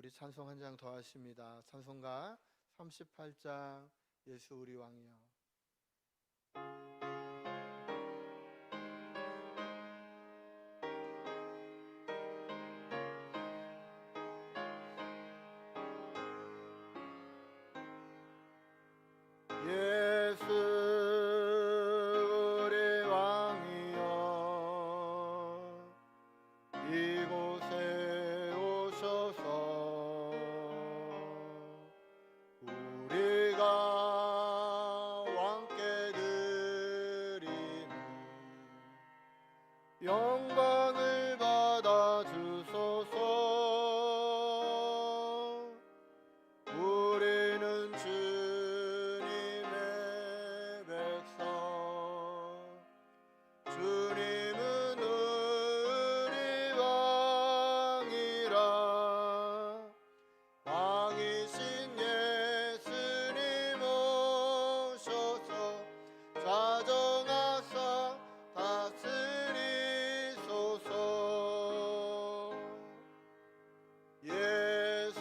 우리 찬송 한 장 더 하십니다. 찬송가 38장 예수 우리 왕이여. 예수 우리 왕이여 이곳에 오셔서 우리가 왕께 드리는 영광을 받아 주소서. 우리는 주님의 백성, 주님은 우리 왕이라. 왕이신 예수님 오셔서 자정하사 다스리소서. 예수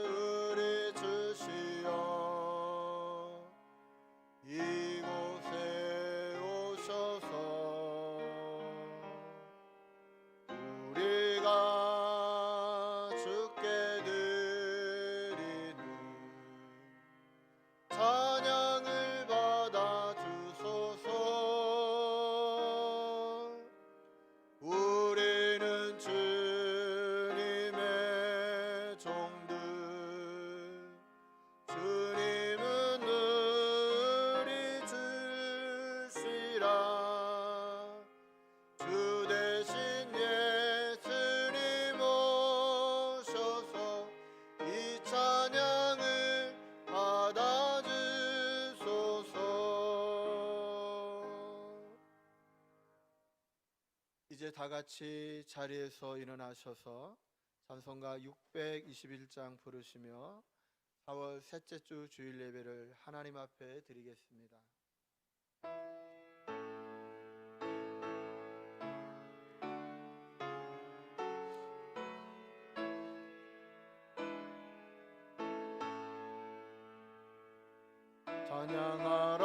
우리 주시여 이곳에 오셔서 우리가 주께 드리는 찬양을 받아 주소서. 우리는 주님의 종들, 주님은 우리 주시라. 주 대신 예수님 오셔서 이 찬양을 받아 주소서. 이제 다 같이 자리에서 일어나셔서 찬송가 621장 부르시며 4월 셋째 주 주일 예배를 하나님 앞에 드리겠습니다.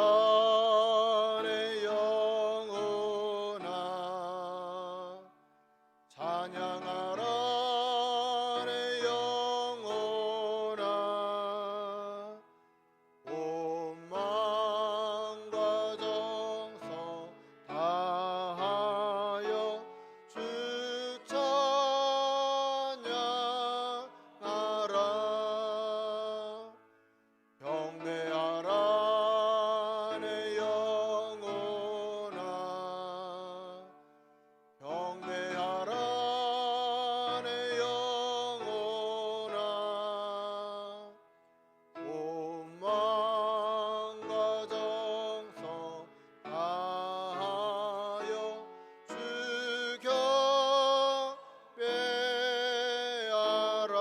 찬양하라 내 영혼아, 찬양하라 내 영혼아. 온 마음과 정성 다하여 주 찬양하라. 경배하라 내 영혼아, 경배하라 내 영혼아. 온 마음과 정성 다하여 주 경배하라.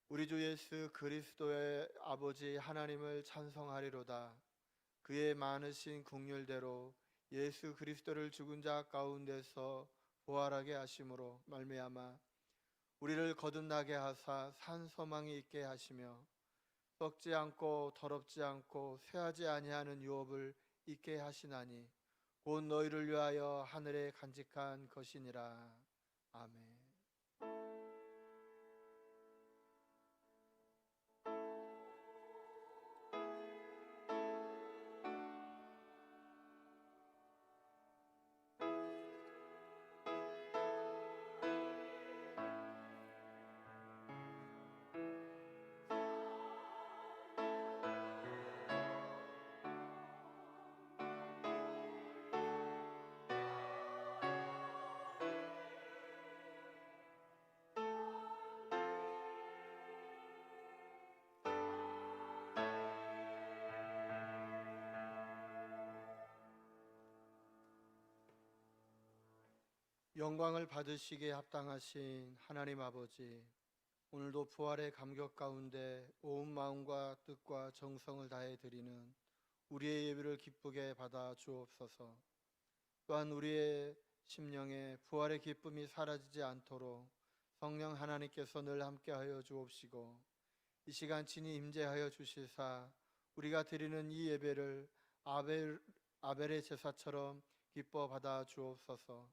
우리 주 예수 그리스도의 아버지 하나님을 찬송하리로다. 그의 많으신 긍휼대로 예수 그리스도를 죽은 자 가운데서 부활하게 하심으로 말미암아 우리를 거듭나게 하사 산 소망이 있게 하시며 썩지 않고 더럽지 않고 쇠하지 아니하는 유업을 있게 하시나니 곧 너희를 위하여 하늘에 간직한 것이니라. 아멘. 영광을 받으시기에 합당하신 하나님 아버지, 오늘도 부활의 감격 가운데 온 마음과 뜻과 정성을 다해 드리는 우리의 예배를 기쁘게 받아 주옵소서. 또한 우리의 심령의 부활의 기쁨이 사라지지 않도록 성령 하나님께서 늘 함께하여 주옵시고, 이 시간 친히 임재하여 주시사 우리가 드리는 이 예배를 아벨의 제사처럼 기뻐 받아 주옵소서.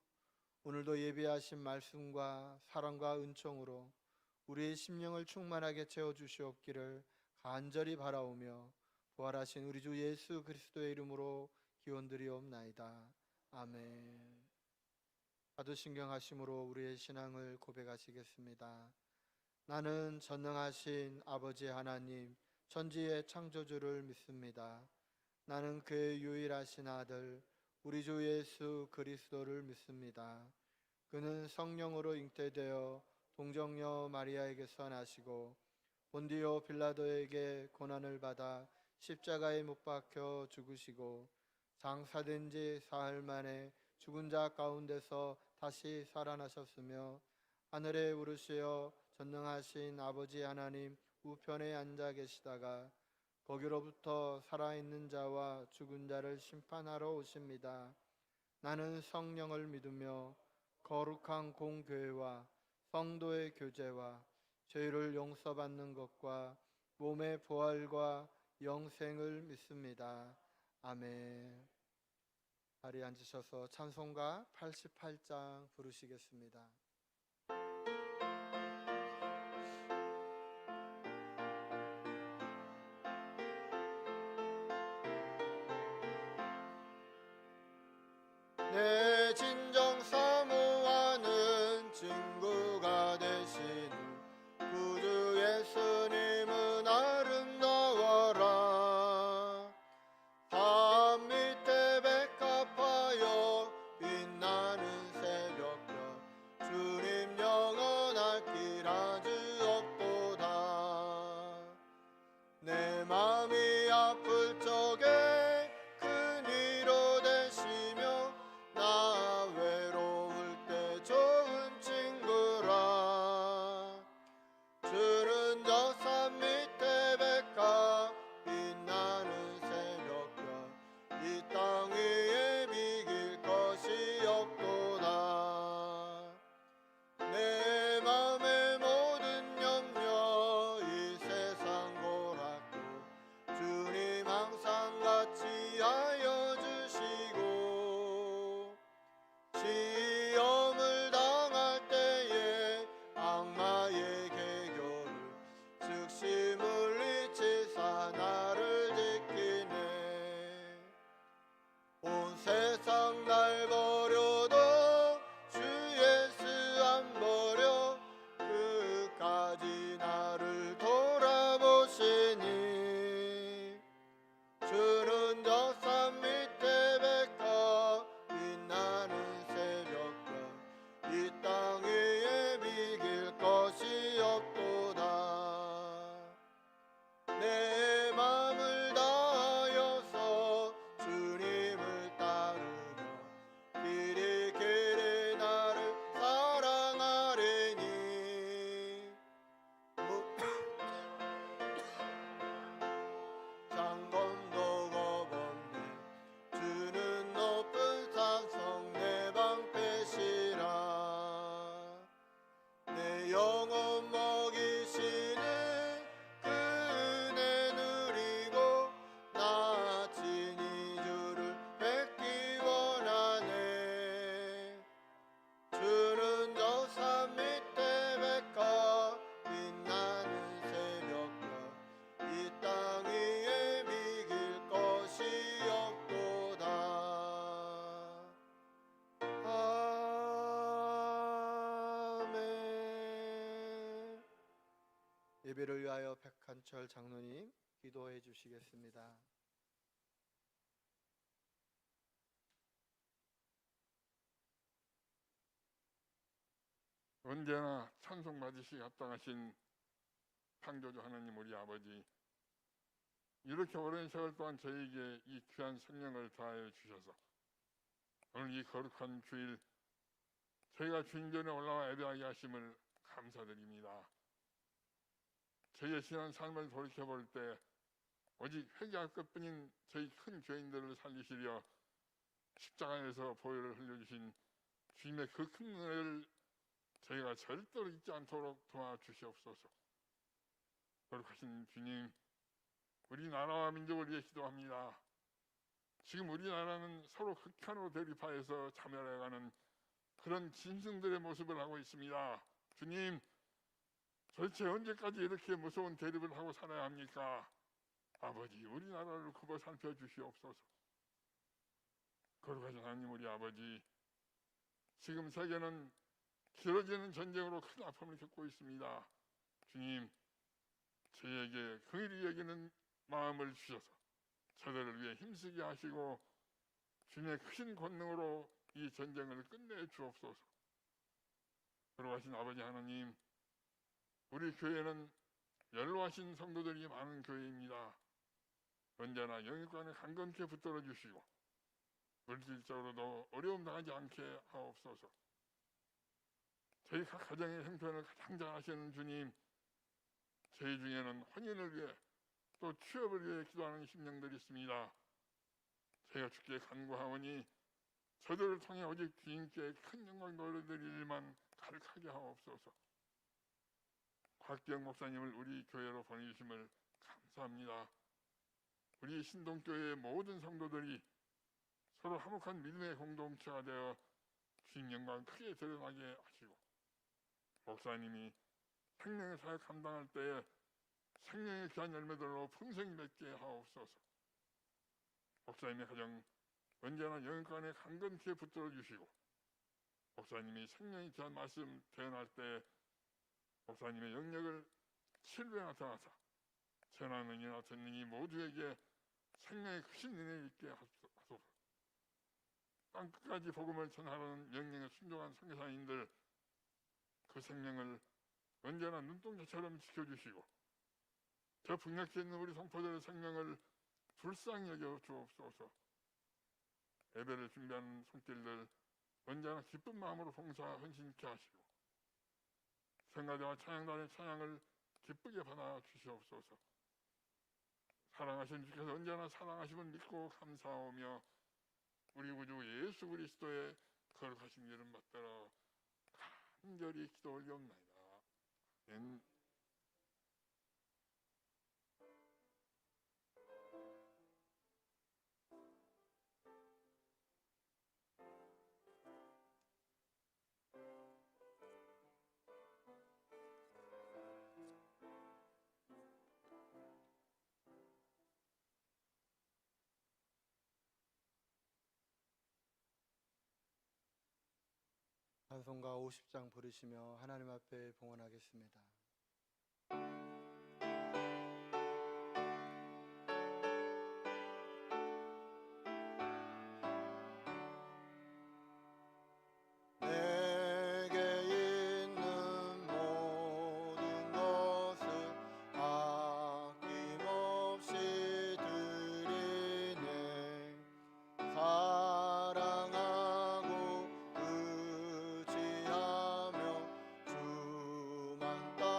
오늘도 예배하신 말씀과 사랑과 은총으로 우리의 심령을 충만하게 채워 주시옵기를 간절히 바라오며, 부활하신 우리 주 예수 그리스도의 이름으로 기원드리옵나이다. 아멘. 가두신경하심으로 우리의 신앙을 고백하시겠습니다. 나는 전능하신 아버지 하나님, 천지의 창조주를 믿습니다. 나는 그의 유일하신 아들 우리 주 예수 그리스도를 믿습니다. 그는 성령으로 잉태되어 동정녀 마리아에게서 나시고 본디오 빌라도에게 고난을 받아 십자가에 못 박혀 죽으시고 장사된 지 사흘 만에 죽은 자 가운데서 다시 살아나셨으며 하늘에 오르시어 전능하신 아버지 하나님 우편에 앉아 계시다가 거기로부터 살아있는 자와 죽은 자를 심판하러 오십니다. 나는 성령을 믿으며 거룩한 공교회와 성도의 교제와 죄를 용서받는 것과 몸의 부활과 영생을 믿습니다. 아멘. 자리에 앉으셔서 찬송가 88장 부르시겠습니다. 내 진정 사모하는 친구가 되시는 구주 예수님은 아름다워라. 산 밑에 백합하여 빛나는 새벽별 주님 영원할 길 아주 없도다. 내 마음이 아플 적에 큰 위로 되시며 나 외로울 때 좋은 친구라. 주는 저 산 밑에 백합 빛나는 새벽별 이 땅 위에 비길 것이 없도다. 내 맘의 모든 염려 이 세상 고락도 주님 항상 같이 하여 주시고, 시험을 당할 때에 악마의 계교를 즉시 물리치사 나를 지키네. 온 세상 날 버려도 주 예수 안 버려 끝까지 나를 돌아보시니. 주는 저 산 밑에 백합 빛나는 새벽별 이 땅 위에 비길 것이 없도다. 내 맘을 다하여서 주님을 따르며 길이 길이 나를 사랑하리니. 장검도 겁없네 주는 높은 산성 내 방패시라. 내 영혼 먹이시는 그 은혜 누리고 나 친히 주를 뵙기 원하네. 주는 저 산 밑에 백합 빛나는 새벽별 이 땅 위에 비길 것이 없도다. 아멘. 예배를 위하여 백한철 장로님 기도해 주시겠습니다. 언제나 찬송 받으시 합당하신 창조주 하나님 우리 아버지, 이렇게 오랜 세월 동안 저에게 이 귀한 성령을 더하여 주셔서 오늘 이 거룩한 주일 저희가 주님 전에 올라와 예배하게 하심을 감사드립니다. 저희의 지난 삶을 돌이켜볼 때 오직 회개할 것뿐인 저희 큰 죄인들을 살리시려 십자가에서 보혈을 흘려주신 주님의 그 큰 은혜를 저희가 절대로 잊지 않도록 도와주시옵소서. 거룩하신 주님, 우리나라와 민족을 위해 기도합니다. 지금 우리나라는 서로 극한으로 대립하여서 자멸해가는 그런 짐승들의 모습을 하고 있습니다. 주님, 도대체 언제까지 이렇게 무서운 대립을 하고 살아야 합니까? 아버지, 우리나라를 굽어 살펴주시옵소서. 거룩하신 하나님, 우리 아버지, 지금 세계는 길어지는 전쟁으로 큰 아픔을 겪고 있습니다. 주님, 저희에게 긍휼히 여기는 마음을 주셔서 저들을 위해 힘쓰게 하시고 주님의 크신 권능으로 이 전쟁을 끝내 주옵소서. 거룩하신 아버지 하나님, 우리 교회는 연로하신 성도들이 많은 교회입니다. 언제나 영육간에 강건케 붙들어 주시고 물질적으로도 어려움 당하지 않게 하옵소서. 저희 각 가정의 형편을 가장 잘 아시는 주님, 저희 중에는 혼인을 위해 또 취업을 위해 기도하는 심령들이 있습니다. 저희가 주께 간구하오니 저들을 통해 오직 주님께 큰 영광 돌려드릴 일만 가득하게 하옵소서. 곽기영 목사님을 우리 교회로 보내주심을 감사합니다. 우리 신동교회의 모든 성도들이 서로 화목한 믿음의 공동체가 되어 주님 영광 크게 드러나게 하시고 목사님이 생명의 사역 감당할 때에 생명의 귀한 열매들로 풍성히 맺게 하옵소서. 목사님의 가정 언제나 영육간에 강건케 붙들어 주시고 목사님이 생명의 귀한 말씀 대언할 때 목사님의 영역을 7배나 더하사 전하느니나 듣느니 모두에게 생명의 크신 은혜 있게 하소서. 땅끝까지 복음을 전하라는 명령에 순종한 선교사님들, 그 생명을 언제나 눈동자처럼 지켜주시고 저 북녘에 있는 우리 성포들의 생명을 불쌍히 여겨 주옵소서. 예배를 준비하는 손길들 언제나 기쁜 마음으로 봉사 헌신케 하시고 성가대와 찬양단의 찬양을 기쁘게 받아 주시옵소서. 사랑하신 주께서 언제나 사랑하심을 믿고 감사하오며 우리 구주 예수 그리스도의 거룩하신 이름 받들어 간절히 기도 올리옵나이다. 아멘. 찬송가 50장 부르시며 하나님 앞에 봉헌하겠습니다. 내게 있는 모든 것을 아낌없이 드리네. 사랑하고 의지하며 주만 따라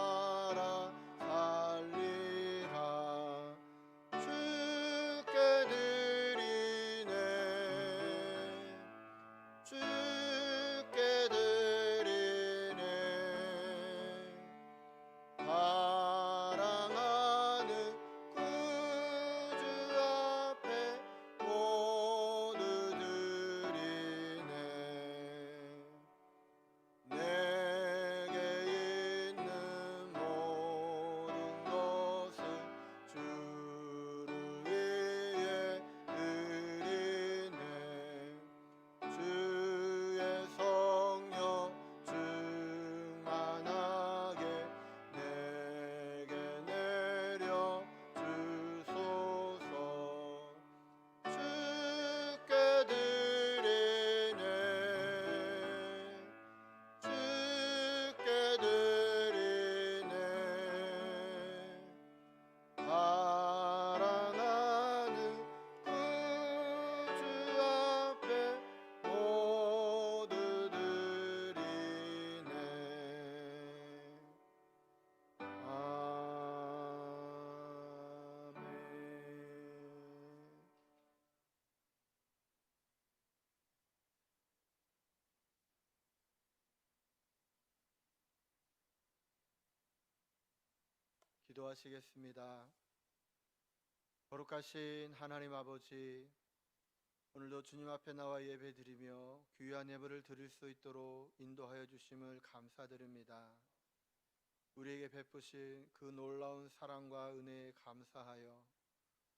기도하시겠습니다. 거룩하신 하나님 아버지, 오늘도 주님 앞에 나와 예배드리며 귀한 예배를 드릴 수 있도록 인도하여 주심을 감사드립니다. 우리에게 베푸신 그 놀라운 사랑과 은혜에 감사하여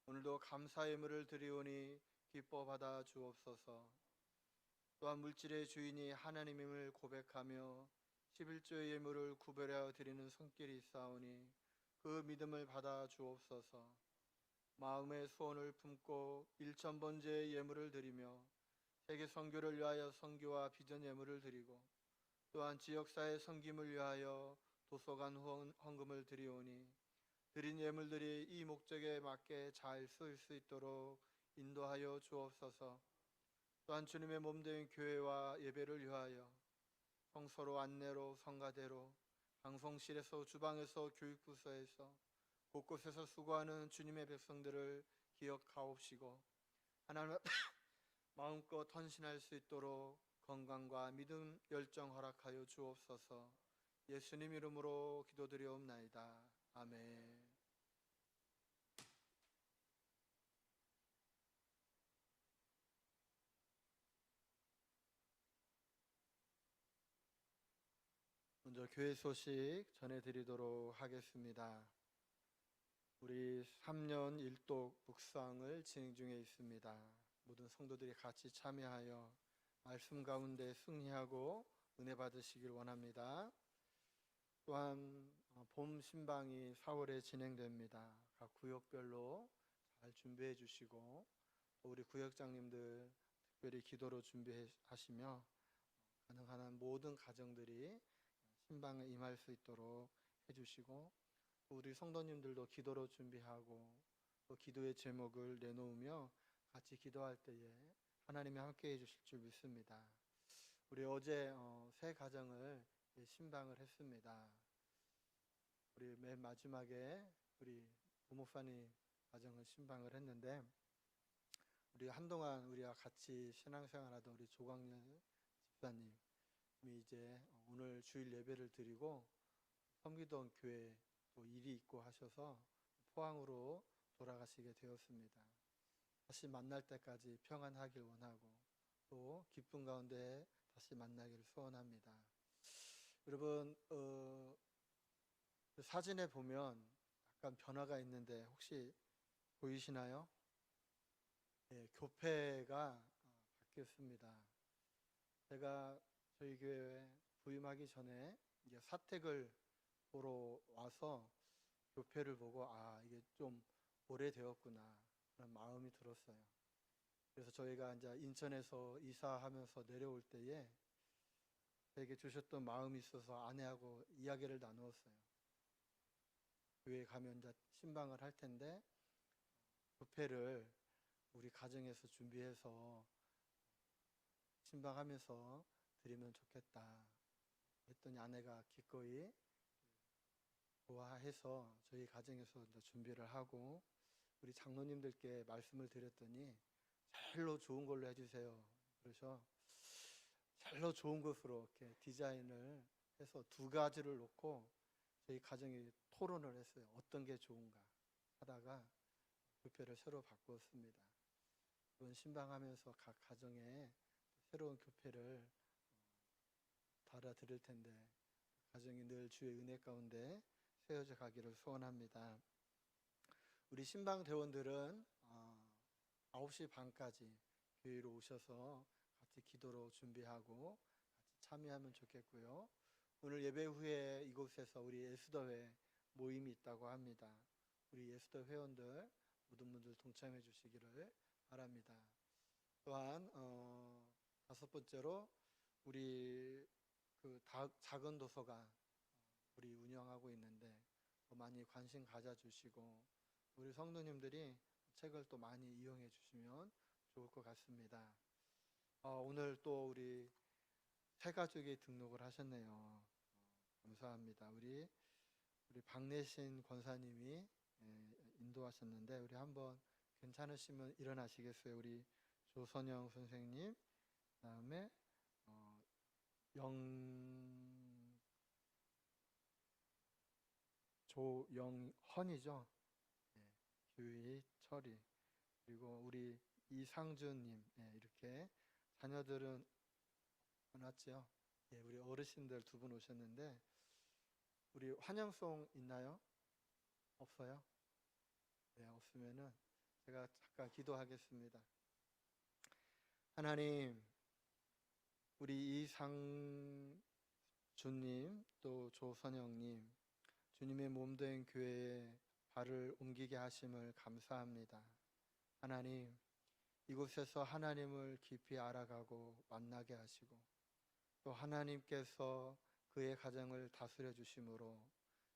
오늘도 감사 예물을 드리오니 기뻐 받아 주옵소서. 또한 물질의 주인이 하나님임을 고백하며 11조의 예물을 구별하여 드리는 손길이 있사오니 그 믿음을 받아 주옵소서. 마음의 소원을 품고 1000번제의 예물을 드리며 세계 선교를 위하여 선교와 비전 예물을 드리고 또한 지역사회 섬김을 위하여 도서관 헌금을 드리오니 드린 예물들이 이 목적에 맞게 잘 쓰일 수 있도록 인도하여 주옵소서. 또한 주님의 몸된 교회와 예배를 위하여 성소로 안내로 성가대로 방송실에서 주방에서 교육부서에서 곳곳에서 수고하는 주님의 백성들을 기억하옵시고 하나님 마음껏 헌신할 수 있도록 건강과 믿음 열정 허락하여 주옵소서. 예수님 이름으로 기도드리옵나이다. 아멘. 먼저 교회 소식 전해드리도록 하겠습니다. 우리 3년 1독 묵상을 진행 중에 있습니다. 모든 성도들이 같이 참여하여 말씀 가운데 승리하고 은혜 받으시길 원합니다. 또한 봄 신방이 4월에 진행됩니다. 각 구역별로 잘 준비해 주시고 또 우리 구역장님들 특별히 기도로 준비하시며 가능한 한 모든 가정들이 신방에 임할 수 있도록 해주시고 또 우리 성도님들도 기도로 준비하고 또 기도의 제목을 내놓으며 같이 기도할 때에 하나님이 함께해 주실 줄 믿습니다. 우리 어제 새 가정을 신방을 했습니다. 우리 맨 마지막에 우리 부목사님 가정을 신방을 했는데 우리 한동안 우리와 같이 신앙생활하던 우리 조광렬 집사님이 이제 오늘 주일 예배를 드리고 섬기던 교회 또 일이 있고 하셔서 포항으로 돌아가시게 되었습니다. 다시 만날 때까지 평안하길 원하고 또 기쁨 가운데 다시 만나기를 소원합니다. 여러분 사진에 보면 약간 변화가 있는데 혹시 보이시나요? 네, 교패가 바뀌었습니다. 제가 저희 교회에 부임하기 전에 이제 사택을 보러 와서 교패를 보고 이게 좀 오래되었구나 그런 마음이 들었어요. 그래서 저희가 이제 인천에서 이사하면서 내려올 때에 저에게 주셨던 마음이 있어서 아내하고 이야기를 나누었어요. 교회에 가면 이제 신방을 할 텐데 교패를 우리 가정에서 준비해서 신방하면서 드리면 좋겠다 했더니 아내가 기꺼이 좋아해서 저희 가정에서 이제 준비를 하고 우리 장로님들께 말씀을 드렸더니 젤로 좋은 걸로 해주세요. 그래서 젤로 좋은 것으로 이렇게 디자인을 해서 2가지를 놓고 저희 가정이 토론을 했어요. 어떤 게 좋은가 하다가 교패를 새로 바꾸었습니다. 이번 신방하면서 각 가정에 새로운 교패를 달아드릴 텐데 가정이 늘 주의 은혜 가운데 세워져 가기를 소원합니다. 우리 신방 대원들은 9시 반까지 교회로 오셔서 같이 기도로 준비하고 같이 참여하면 좋겠고요. 오늘 예배 후에 이곳에서 우리 예수더회 모임이 있다고 합니다. 우리 예수더 회원들 모든 분들 동참해 주시기를 바랍니다. 또한 5번째로 우리 그 작은 도서관 우리 운영하고 있는데 또 많이 관심 가져주시고 우리 성도님들이 책을 또 많이 이용해 주시면 좋을 것 같습니다. 오늘 또 우리 새 가족이 등록을 하셨네요. 감사합니다. 우리 박내신 권사님이 인도하셨는데 우리 한번 괜찮으시면 일어나시겠어요? 우리 조선영 선생님, 그다음에 조영헌이죠. 예, 규희, 철이, 그리고 우리 이상준님, 예, 이렇게 자녀들은 안 왔죠. 예, 우리 어르신들 두 분 오셨는데 우리 환영송 있나요? 없어요? 네, 없으면은 제가 잠깐 기도하겠습니다. 하나님, 우리 이상준님 또 조선영님, 주님의 몸된 교회에 발을 옮기게 하심을 감사합니다. 하나님, 이곳에서 하나님을 깊이 알아가고 만나게 하시고 또 하나님께서 그의 가정을 다스려 주심으로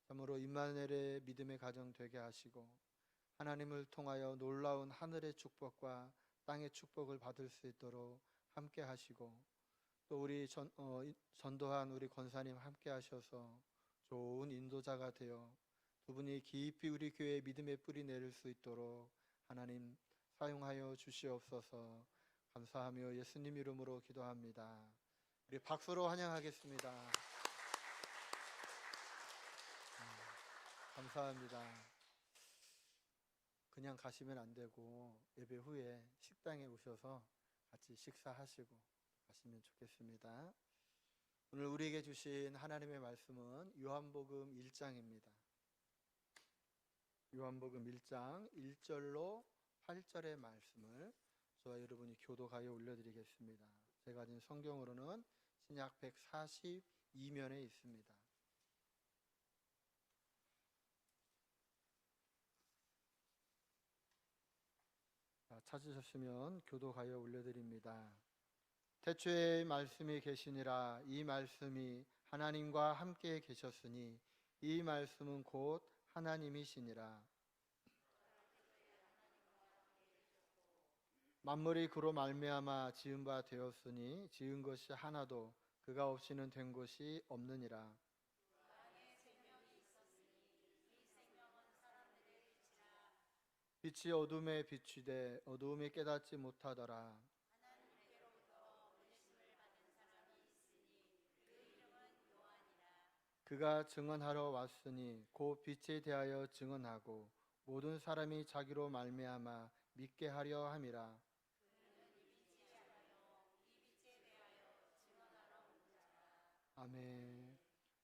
참으로 임마누엘의 믿음의 가정 되게 하시고 하나님을 통하여 놀라운 하늘의 축복과 땅의 축복을 받을 수 있도록 함께 하시고 또 우리 전도한 우리 권사님 함께 하셔서 좋은 인도자가 되어 두 분이 깊이 우리 교회의 믿음의 뿌리 내릴 수 있도록 하나님 사용하여 주시옵소서. 감사하며 예수님 이름으로 기도합니다. 우리 박수로 환영하겠습니다. 감사합니다. 그냥 가시면 안 되고 예배 후에 식당에 오셔서 같이 식사하시고 가시면 좋겠습니다. 오늘 우리에게 주신 하나님의 말씀은 요한복음 1장입니다. 요한복음 1장 1절로 8절의 말씀을 저와 여러분이 교독하여 올려드리겠습니다. 제가 가진 성경으로는 신약 142면에 있습니다. 찾으셨으면 교독하여 올려드립니다. 태초에 말씀이 계시니라. 이 말씀이 하나님과 함께 계셨으니 이 말씀은 곧 하나님이시니라. 만물이 그로 말미암아 지은 바 되었으니 지은 것이 하나도 그가 없이는 된 것이 없느니라. 빛이 어둠에 비추되 어두움이 깨닫지 못하더라. 그가 증언하러 왔으니 곧 빛에 대하여 증언하고 모든 사람이 자기로 말미암아 믿게 하려 함이라. 아멘.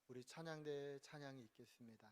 우리 찬양대 찬양이 있겠습니다.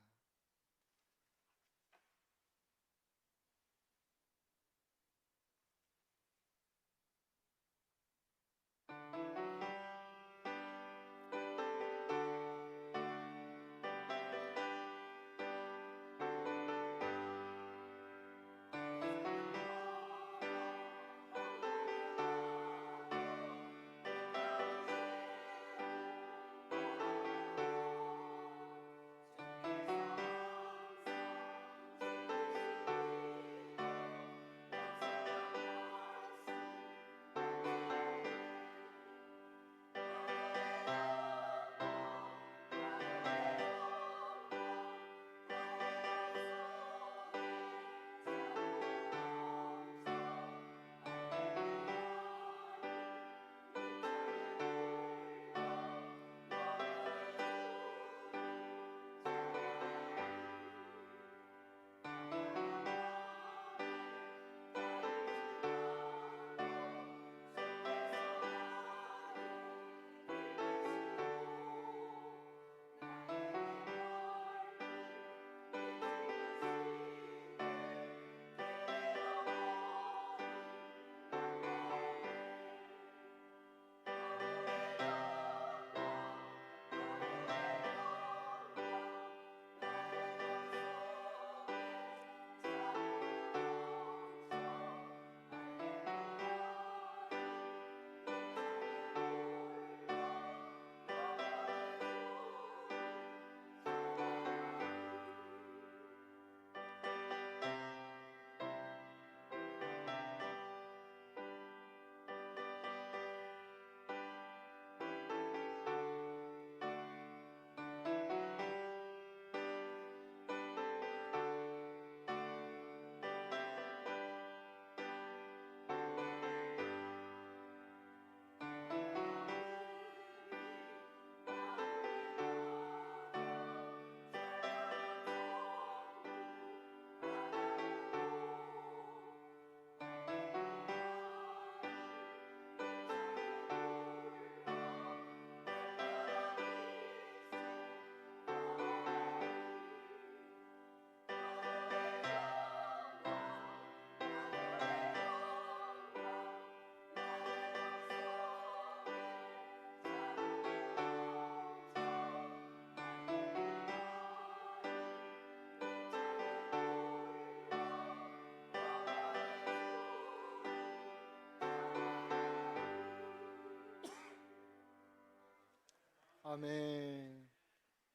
아멘.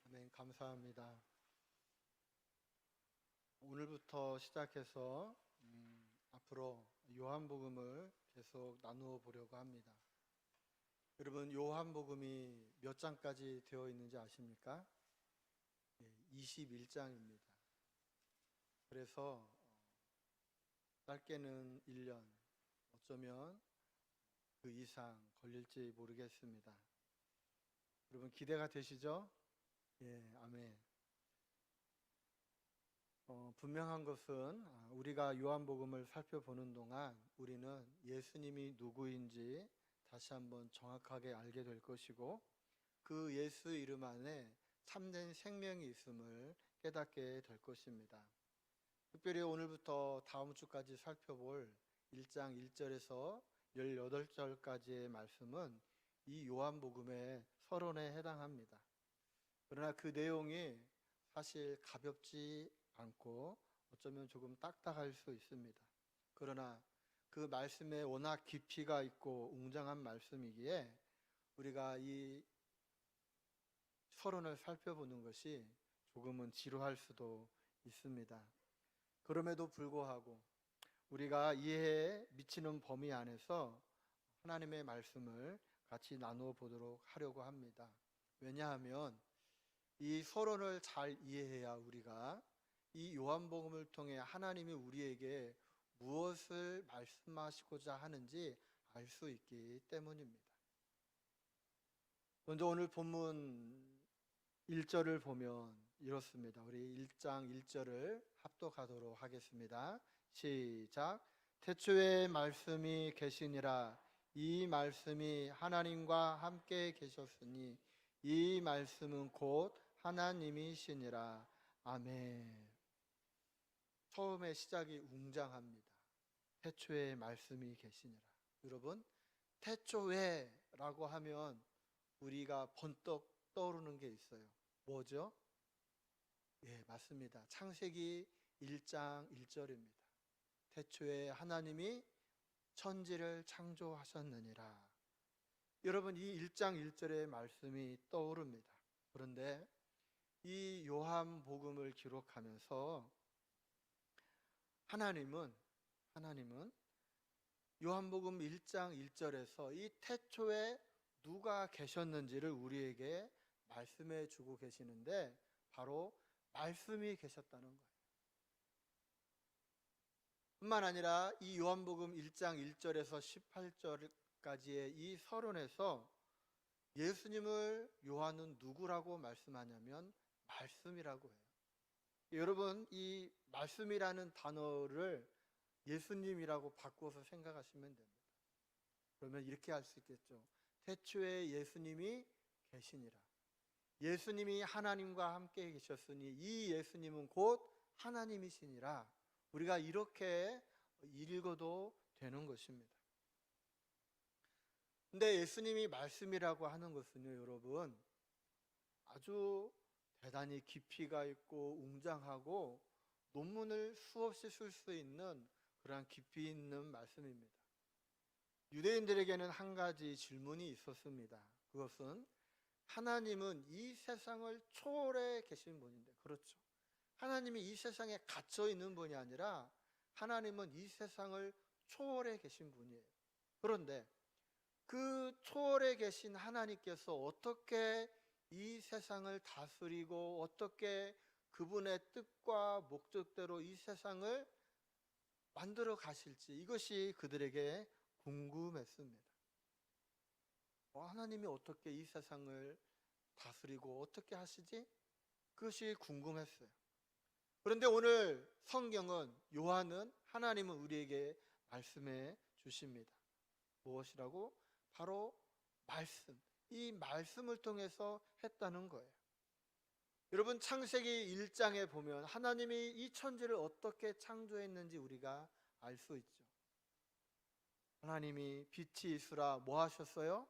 아멘. 감사합니다. 오늘부터 시작해서 앞으로 요한복음을 계속 나누어 보려고 합니다. 여러분, 요한복음이 몇 장까지 되어 있는지 아십니까? 21장입니다. 그래서 짧게는 1년, 어쩌면 그 이상 걸릴지 모르겠습니다. 여러분, 기대가 되시죠? 예, 아멘. 분명한 것은 우리가 요한복음을 살펴보는 동안 우리는 예수님이 누구인지 다시 한번 정확하게 알게 될 것이고, 그 예수 이름 안에 참된 생명이 있음을 깨닫게 될 것입니다. 특별히 오늘부터 다음 주까지 살펴볼 1장 1절에서 18절까지의 말씀은 이 요한복음의 서론에 해당합니다. 그러나 그 내용이 사실 가볍지 않고 어쩌면 조금 딱딱할 수 있습니다. 그러나 그 말씀에 워낙 깊이가 있고 웅장한 말씀이기에 우리가 이 서론을 살펴보는 것이 조금은 지루할 수도 있습니다. 그럼에도 불구하고 우리가 이해에 미치는 범위 안에서 하나님의 말씀을 같이 나누어 보도록 하려고 합니다. 왜냐하면 이 서론을 잘 이해해야 우리가 이 요한복음을 통해 하나님이 우리에게 무엇을 말씀하시고자 하는지 알 수 있기 때문입니다. 먼저 오늘 본문 1절을 보면 이렇습니다. 우리 1장 1절을 합독하도록 하겠습니다. 시작. 태초에 말씀이 계시니라. 이 말씀이 하나님과 함께 계셨으니 이 말씀은 곧 하나님이시니라. 아멘. 처음에 시작이 웅장합니다. 태초에 말씀이 계시니라. 여러분, 태초에라고 하면 우리가 번뜩 떠오르는 게 있어요. 뭐죠? 예, 맞습니다. 창세기 1장 1절입니다. 태초에 하나님이 천지를 창조하셨느니라. 여러분, 이 1장 1절의 말씀이 떠오릅니다. 그런데 이 요한복음을 기록하면서 하나님은 요한복음 1장 1절에서 이 태초에 누가 계셨는지를 우리에게 말씀해 주고 계시는데 바로 말씀이 계셨다는 거예요. 뿐만 아니라 이 요한복음 1장 1절에서 18절까지의 이 서론에서 예수님을 요한은 누구라고 말씀하냐면 말씀이라고 해요. 여러분, 이 말씀이라는 단어를 예수님이라고 바꿔서 생각하시면 됩니다. 그러면 이렇게 할 수 있겠죠. 태초에 예수님이 계시니라. 예수님이 하나님과 함께 계셨으니 이 예수님은 곧 하나님이시니라. 우리가 이렇게 읽어도 되는 것입니다. 근데 예수님이 말씀이라고 하는 것은요, 여러분, 아주 대단히 깊이가 있고 웅장하고 논문을 수없이 쓸 수 있는 그러한 깊이 있는 말씀입니다. 유대인들에게는 한 가지 질문이 있었습니다. 그것은 하나님은 이 세상을 초월해 계신 분인데, 그렇죠. 하나님이 이 세상에 갇혀 있는 분이 아니라 하나님은 이 세상을 초월해 계신 분이에요. 그런데 그 초월해 계신 하나님께서 어떻게 이 세상을 다스리고 어떻게 그분의 뜻과 목적대로 이 세상을 만들어 가실지, 이것이 그들에게 궁금했습니다. 하나님이 어떻게 이 세상을 다스리고 어떻게 하시지? 그것이 궁금했어요. 그런데 오늘 성경은, 요한은, 하나님은 우리에게 말씀해 주십니다. 무엇이라고? 바로 말씀. 이 말씀을 통해서 했다는 거예요. 여러분, 창세기 1장에 보면 하나님이 이 천지를 어떻게 창조했는지 우리가 알 수 있죠. 하나님이 빛이 있으라 뭐 하셨어요?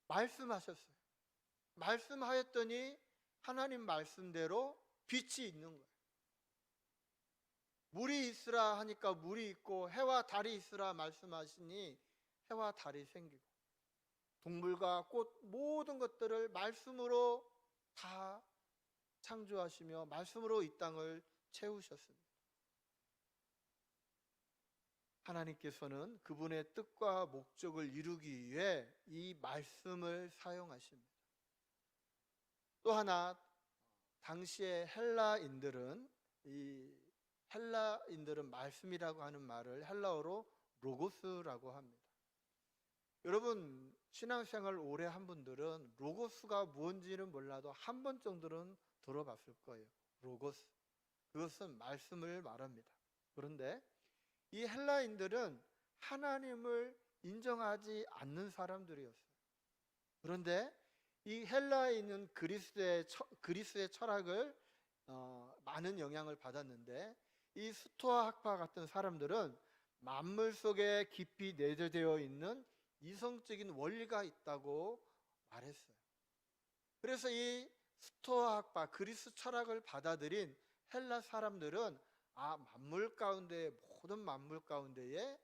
말씀하셨어요. 말씀하였더니 하나님 말씀대로 빛이 있는 거예요. 물이 있으라 하니까 물이 있고, 해와 달이 있으라 말씀하시니 해와 달이 생기고, 동물과 꽃 모든 것들을 말씀으로 다 창조하시며 말씀으로 이 땅을 채우셨습니다. 하나님께서는 그분의 뜻과 목적을 이루기 위해 이 말씀을 사용하십니다. 또 하나, 당시의 헬라인들은 말씀이라고 하는 말을 헬라어로 로고스라고 합니다. 여러분, 신앙생활 오래 한 분들은 로고스가 무엇인지는 몰라도 한 번 정도는 들어봤을 거예요. 로고스, 그것은 말씀을 말합니다. 그런데 이 헬라인들은 하나님을 인정하지 않는 사람들이었어요. 그런데 이 헬라에 있는 그리스의 철학을 많은 영향을 받았는데, 이 스토아 학파 같은 사람들은 만물 속에 깊이 내재되어 있는 이성적인 원리가 있다고 말했어요. 그래서 이 스토아 학파, 그리스 철학을 받아들인 헬라 사람들은 모든 만물 가운데에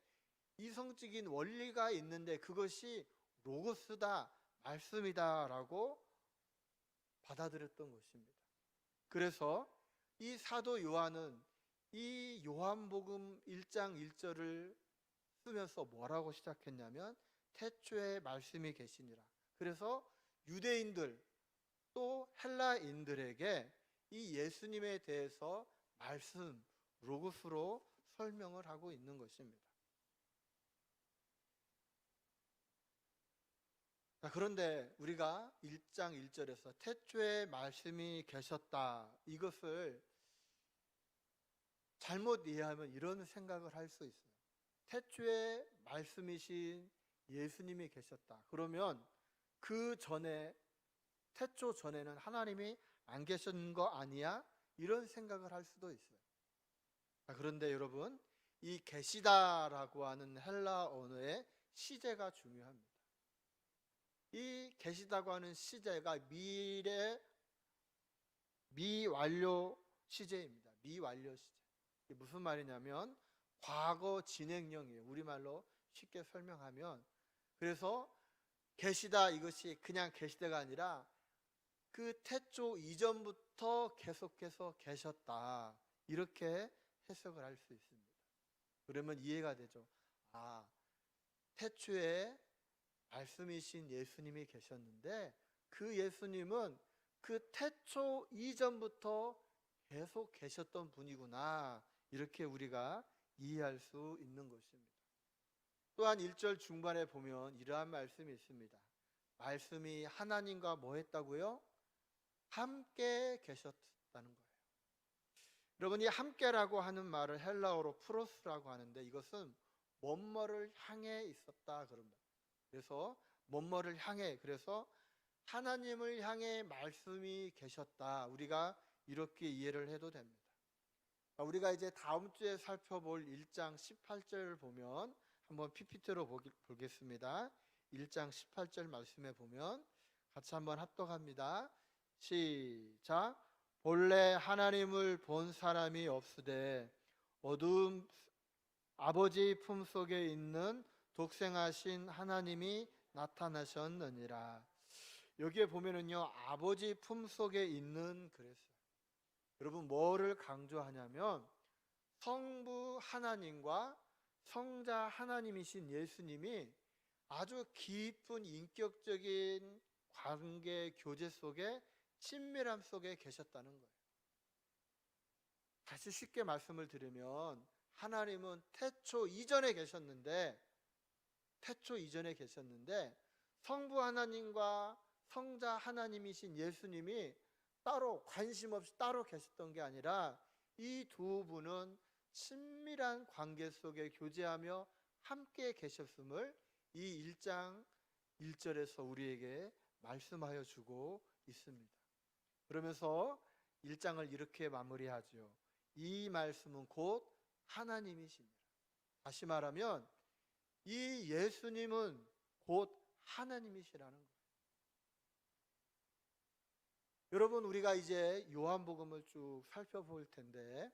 이성적인 원리가 있는데 그것이 로고스다, 말씀이다 라고 받아들였던 것입니다. 그래서 이 사도 요한은 이 요한복음 1장 1절을 쓰면서 뭐라고 시작했냐면 태초에 말씀이 계시니라. 그래서 유대인들 또 헬라인들에게 이 예수님에 대해서 말씀, 로고스로 설명을 하고 있는 것입니다. 그런데 우리가 1장 1절에서 태초에 말씀이 계셨다, 이것을 잘못 이해하면 이런 생각을 할 수 있어요. 태초에 말씀이신 예수님이 계셨다. 그러면 그 전에, 태초 전에는 하나님이 안 계신 거 아니야? 이런 생각을 할 수도 있어요. 그런데 여러분, 이 계시다라고 하는 헬라 언어의 시제가 중요합니다. 이 계시다고 하는 시제가 미완료 시제입니다. 미완료 시제. 이게 무슨 말이냐면 과거 진행형이에요. 우리말로 쉽게 설명하면, 그래서 계시다, 이것이 그냥 계시다가 아니라 그 태초 이전부터 계속해서 계셨다, 이렇게 해석을 할 수 있습니다. 그러면 이해가 되죠. 태초에 말씀이신 예수님이 계셨는데 그 예수님은 그 태초 이전부터 계속 계셨던 분이구나, 이렇게 우리가 이해할 수 있는 것입니다. 또한 1절 중반에 보면 이러한 말씀이 있습니다. 말씀이 하나님과 뭐 했다고요? 함께 계셨다는 거예요. 여러분, 이 함께라고 하는 말을 헬라어로 프로스라고 하는데 이것은 뭐뭐를 향해 있었다 그럽니다. 그래서 뭐뭐를 향해, 그래서 하나님을 향해 말씀이 계셨다, 우리가 이렇게 이해를 해도 됩니다. 우리가 이제 다음 주에 살펴볼 1장 18절을 보면, 한번 PPT로 보겠습니다. 1장 18절 말씀에 보면 같이 한번 합독합니다. 시작. 본래 하나님을 본 사람이 없으되 어두운 아버지 품속에 있는 독생하신 하나님이 나타나셨느니라. 여기에 보면은요, 아버지 품속에 있는 그랬어요. 여러분, 뭐를 강조하냐면 성부 하나님과 성자 하나님이신 예수님이 아주 깊은 인격적인 관계 교제 속에, 친밀함 속에 계셨다는 거예요. 다시 쉽게 말씀을 드리면 하나님은 태초 이전에 계셨는데 성부 하나님과 성자 하나님이신 예수님이 따로 관심 없이 따로 계셨던 게 아니라 이 두 분은 친밀한 관계 속에 교제하며 함께 계셨음을 이 1장 1절에서 우리에게 말씀하여 주고 있습니다. 그러면서 1장을 이렇게 마무리하죠. 이 말씀은 곧 하나님이십니다. 다시 말하면 이 예수님은 곧 하나님이시라는 거예요. 여러분, 우리가 이제 요한복음을 쭉 살펴볼 텐데,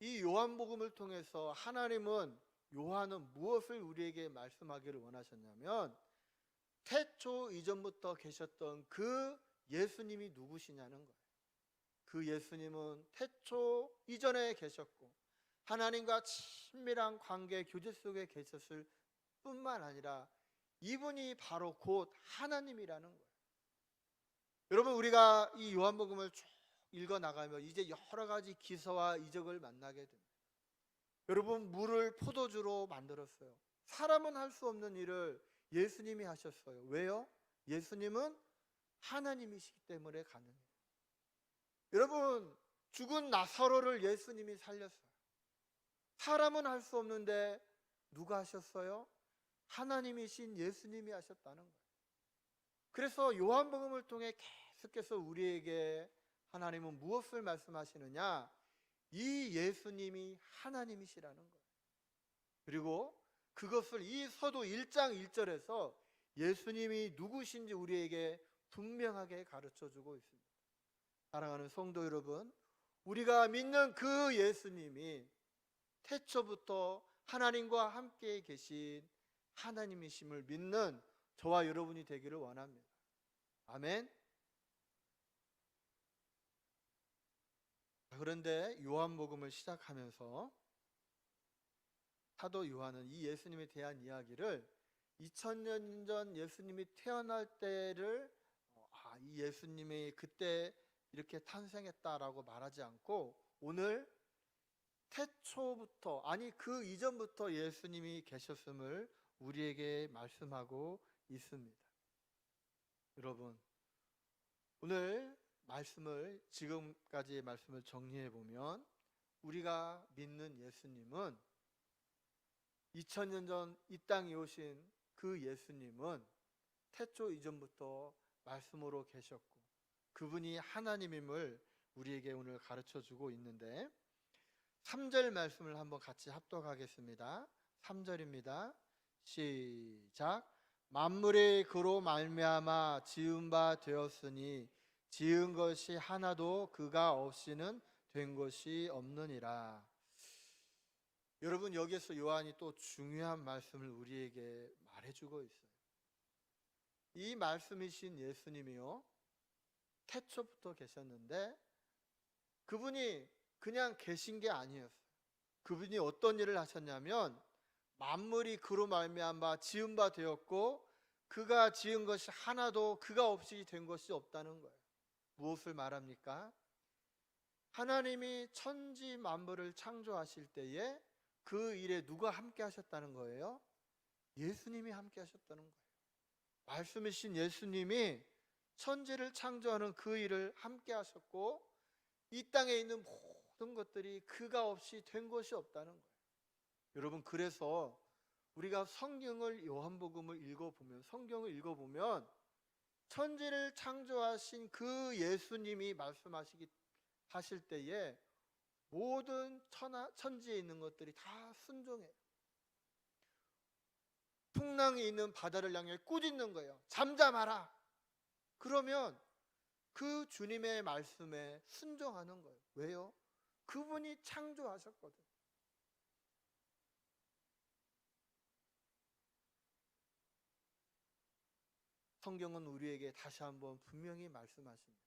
이 요한복음을 통해서 요한은 무엇을 우리에게 말씀하기를 원하셨냐면 태초 이전부터 계셨던 그 예수님이 누구시냐는 거예요. 그 예수님은 태초 이전에 계셨고 하나님과 친밀한 관계 교제 속에 계셨을 뿐만 아니라 이분이 바로 곧 하나님이라는 거예요. 여러분, 우리가 이 요한복음을 쭉 읽어 나가면 이제 여러 가지 기사와 이적을 만나게 됩니다. 여러분, 물을 포도주로 만들었어요. 사람은 할 수 없는 일을 예수님이 하셨어요. 왜요? 예수님은 하나님이시기 때문에 가능해요. 여러분, 죽은 나사로를 예수님이 살렸어요. 사람은 할 수 없는데 누가 하셨어요? 하나님이신 예수님이 하셨다는 거예요. 그래서 요한복음을 통해 계속해서 우리에게 하나님은 무엇을 말씀하시느냐? 이 예수님이 하나님이시라는 거예요. 그리고 그것을 이 서도 1장 1절에서 예수님이 누구신지 우리에게 분명하게 가르쳐주고 있습니다. 사랑하는 성도 여러분, 우리가 믿는 그 예수님이 태초부터 하나님과 함께 계신 하나님이심을 믿는 저와 여러분이 되기를 원합니다. 아멘. 그런데 요한복음을 시작하면서 사도 요한은 이 예수님에 대한 이야기를 2000년 전 예수님이 태어날 때를 이 예수님이 그때 이렇게 탄생했다라고 말하지 않고 오늘 태초부터, 아니 그 이전부터 예수님이 계셨음을 우리에게 말씀하고 있습니다. 여러분, 오늘 말씀을, 지금까지의 말씀을 정리해 보면 우리가 믿는 예수님은 2000년 전 이 땅에 오신 그 예수님은 태초 이전부터 말씀으로 계셨고 그분이 하나님임을 우리에게 오늘 가르쳐 주고 있는데 3절 말씀을 한번 같이 합독하겠습니다. 3절입니다. 시작. 만물이 그로 말미암아 지은 바 되었으니 지은 것이 하나도 그가 없이는 된 것이 없느니라. 여러분, 여기서 요한이 또 중요한 말씀을 우리에게 말해주고 있어요. 이 말씀이신 예수님이요, 태초부터 계셨는데 그분이 그냥 계신 게 아니었어요. 그분이 어떤 일을 하셨냐면 만물이 그로 말미암아 지은 바 되었고 그가 지은 것이 하나도 그가 없이 된 것이 없다는 거예요. 무엇을 말합니까? 하나님이 천지 만물을 창조하실 때에 그 일에 누가 함께 하셨다는 거예요? 예수님이 함께 하셨다는 거예요. 말씀이신 예수님이 천지를 창조하는 그 일을 함께 하셨고 이 땅에 있는 모든 것들이 그가 없이 된 것이 없다는 거예요. 여러분, 그래서 우리가 성경을, 요한복음을 읽어보면, 성경을 읽어보면 천지를 창조하신 그 예수님이 하실 때에 모든 천지에 있는 것들이 다 순종해요. 풍랑이 있는 바다를 향해 꾸짖는 거예요. 잠잠하라. 그러면 그 주님의 말씀에 순종하는 거예요. 왜요? 그분이 창조하셨거든. 성경은 우리에게 다시 한번 분명히 말씀하십니다.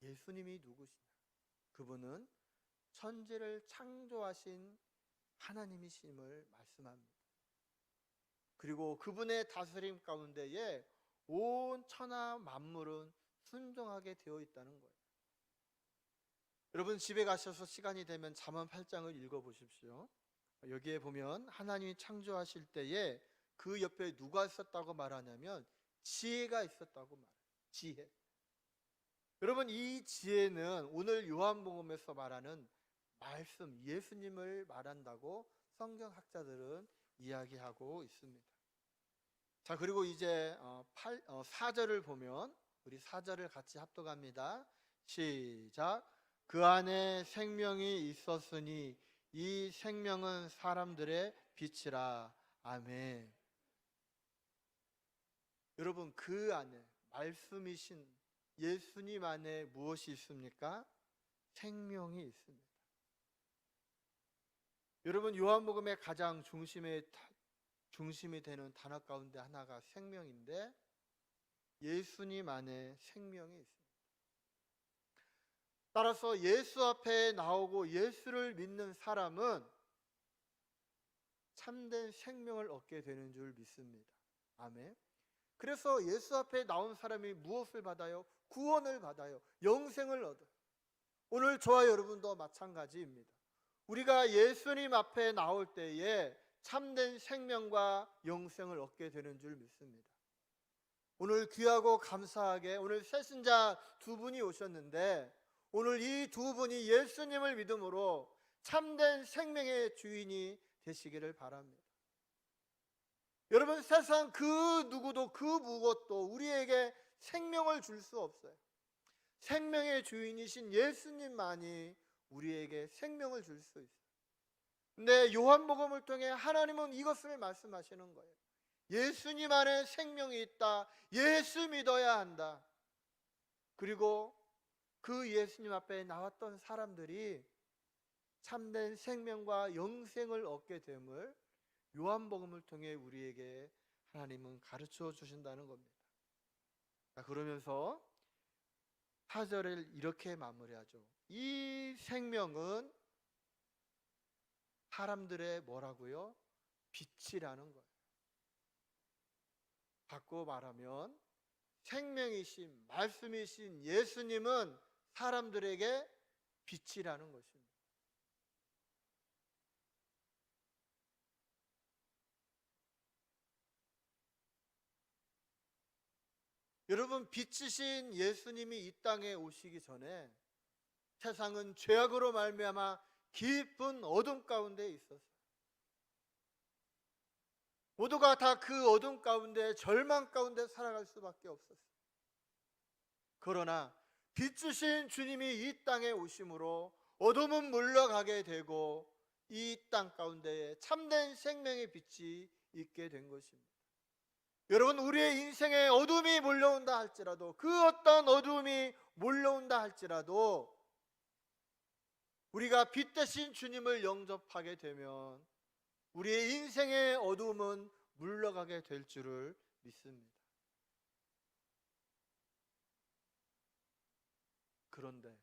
예수님이 누구시냐? 그분은 천지를 창조하신 하나님이심을 말씀합니다. 그리고 그분의 다스림 가운데에 온 천하 만물은 순종하게 되어 있다는 거예요. 여러분, 집에 가셔서 시간이 되면 잠언 8장을 읽어보십시오. 여기에 보면 하나님이 창조하실 때에 그 옆에 누가 있었다고 말하냐면 지혜가 있었다고 말해요. 지혜. 여러분, 이 지혜는 오늘 요한복음에서 말하는 말씀, 예수님을 말한다고 성경학자들은 이야기하고 있습니다. 자, 그리고 이제 4절을 보면 우리 4절을 같이 합독합니다. 시작. 그 안에 생명이 있었으니 이 생명은 사람들의 빛이라. 아멘. 여러분, 그 안에 말씀이신 예수님 안에 무엇이 있습니까? 생명이 있습니다. 여러분, 요한복음의 가장 중심이 되는 단어 가운데 하나가 생명인데 예수님 안에 생명이 있습니다. 따라서 예수 앞에 나오고 예수를 믿는 사람은 참된 생명을 얻게 되는 줄 믿습니다. 아멘. 그래서 예수 앞에 나온 사람이 무엇을 받아요? 구원을 받아요. 영생을 얻어요. 오늘 저와 여러분도 마찬가지입니다. 우리가 예수님 앞에 나올 때에 참된 생명과 영생을 얻게 되는 줄 믿습니다. 오늘 귀하고 감사하게 오늘 새신자 두 분이 오셨는데, 오늘 이 두 분이 예수님을 믿음으로 참된 생명의 주인이 되시기를 바랍니다. 여러분, 세상 그 누구도 그 무엇도 우리에게 생명을 줄 수 없어요. 생명의 주인이신 예수님만이 우리에게 생명을 줄 수 있어요. 근데 요한복음을 통해 하나님은 이것을 말씀하시는 거예요. 예수님 안에 생명이 있다. 예수 믿어야 한다. 그리고 그 예수님 앞에 나왔던 사람들이 참된 생명과 영생을 얻게 됨을 요한복음을 통해 우리에게 하나님은 가르쳐 주신다는 겁니다. 자, 그러면서 4절을 이렇게 마무리하죠. 이 생명은 사람들의 뭐라고요? 빛이라는 거예요. 바꿔 말하면 생명이신 말씀이신 예수님은 사람들에게 빛이라는 것입니다. 여러분, 빛이신 예수님이 이 땅에 오시기 전에 세상은 죄악으로 말미암아 깊은 어둠 가운데 있었어요. 모두가 다 그 어둠 가운데, 절망 가운데 살아갈 수밖에 없었어요. 그러나 빛이신 주님이 이 땅에 오심으로 어둠은 물러가게 되고 이 땅 가운데에 참된 생명의 빛이 있게 된 것입니다. 여러분, 우리의 인생에 어둠이 몰려온다 할지라도, 그 어떤 어둠이 몰려온다 할지라도 우리가 빛 대신 주님을 영접하게 되면 우리의 인생의 어둠은 물러가게 될 줄을 믿습니다. 그런데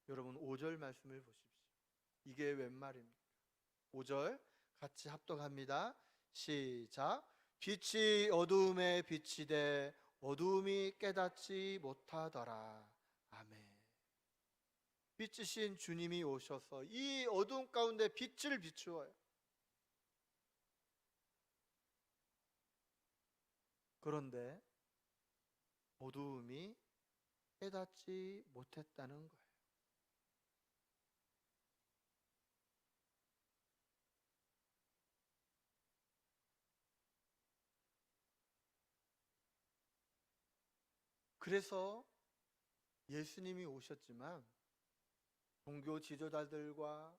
여러분, 5절 말씀을 보십시오. 이게 웬 말입니까? 5절 같이 합독합니다. 시작. 빛이 어두움에 비치되 어두움이 깨닫지 못하더라. 아멘. 빛이신 주님이 오셔서 이 어두움 가운데 빛을 비추어요. 그런데 어두움이 깨닫지 못했다는 거예요. 그래서 예수님이 오셨지만 종교 지도자들과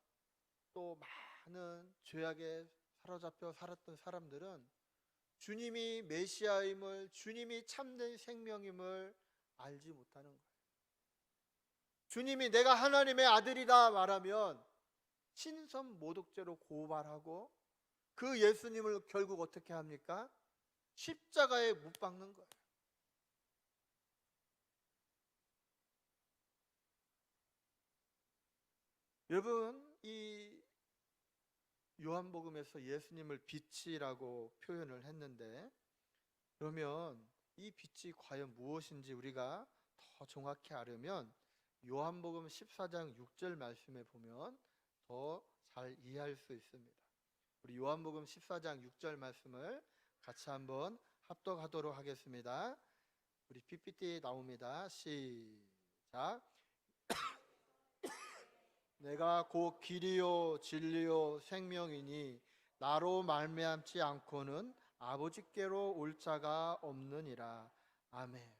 또 많은 죄악에 사로잡혀 살았던 사람들은 주님이 메시아임을, 주님이 참된 생명임을 알지 못하는 거예요. 주님이 내가 하나님의 아들이다 말하면 신선 모독죄로 고발하고 그 예수님을 결국 어떻게 합니까? 십자가에 못 박는 거예요. 여러분, 이 요한복음에서 예수님을 빛이라고 표현을 했는데, 그러면 이 빛이 과연 무엇인지 우리가 더 정확히 알으면 요한복음 14장 6절 말씀에 보면 더 잘 이해할 수 있습니다. 우리 요한복음 14장 6절 말씀을 같이 한번 합독하도록 하겠습니다. 우리 PPT 나옵니다. 시작. 내가 곧 길이요 진리요 생명이니 나로 말미암지 않고는 아버지께로 올 자가 없느니라. 아멘.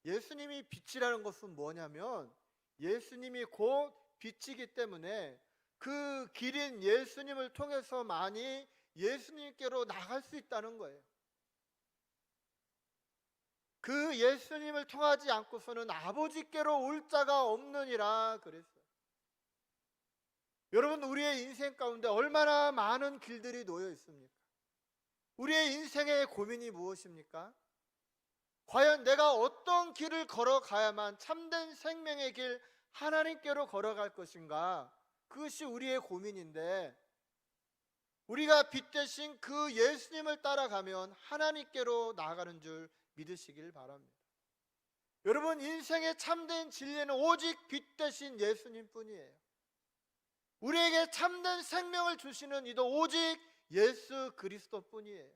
예수님이 빛이라는 것은 뭐냐면 예수님이 곧 빛이기 때문에 그 길인 예수님을 통해서만이 예수님께로 나갈 수 있다는 거예요. 그 예수님을 통하지 않고서는 아버지께로 올 자가 없느니라 그랬어요. 여러분, 우리의 인생 가운데 얼마나 많은 길들이 놓여 있습니까? 우리의 인생의 고민이 무엇입니까? 과연 내가 어떤 길을 걸어가야만 참된 생명의 길 하나님께로 걸어갈 것인가? 그것이 우리의 고민인데, 우리가 빛 대신 그 예수님을 따라가면 하나님께로 나아가는 줄 믿으시길 바랍니다. 여러분, 인생의 참된 진리는 오직 빛 대신 예수님 뿐이에요. 우리에게 참된 생명을 주시는 이도 오직 예수 그리스도 뿐이에요.